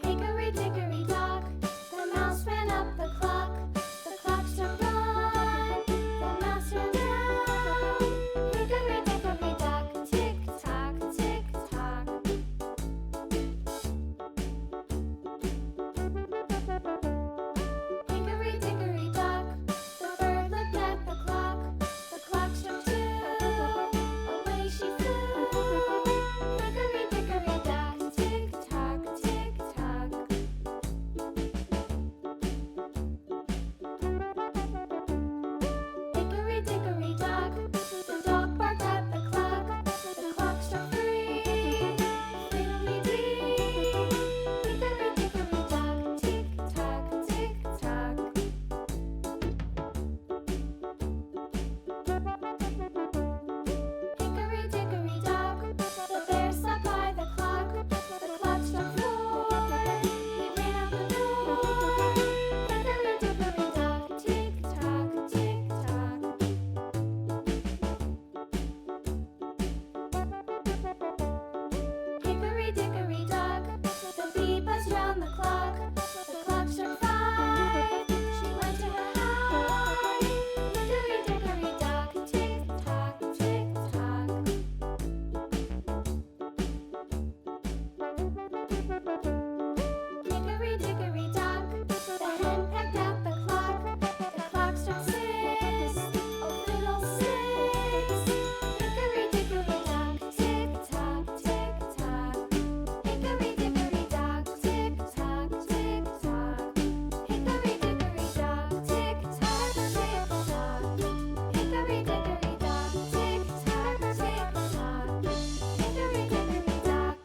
Hickory dickory dock, the mouse ran up the clock. The clock struck one, the mouse ran down. Hickory dickory dock, tick tock, tick tock. Hickory dickory dock, the bird looked at the clock. The clock struck two, away she flew. Hickory dickory dock, tick tock, tick tock. Hickory dickory dock, the dog barked at the clock. The clock struck three, fiddly-dee. Hickory dickory dock, tick tock, tick tock. Hickory dickory dock, the bear sat by the clock. The clock struck four, he ran out the door. Hickory dickory dock, tick tock, tick tock. Hickory dickory dock, the bee buzzed round the clock. The clock struck five, she went to her hive. Hickory dickory dock, tick tock, tick tock. Hickory dickory dock, the hen pecked at the clock. The clock struck six, oh fiddlesticks. Hickory dickory dock, tick tock, tick tock. Hickory dickory dock, tick tock, tick tock. Hickory dickory dock, tick tock, tick tock. Hickory dickory dock, tick tock, tick tock. Hickory dickory dock.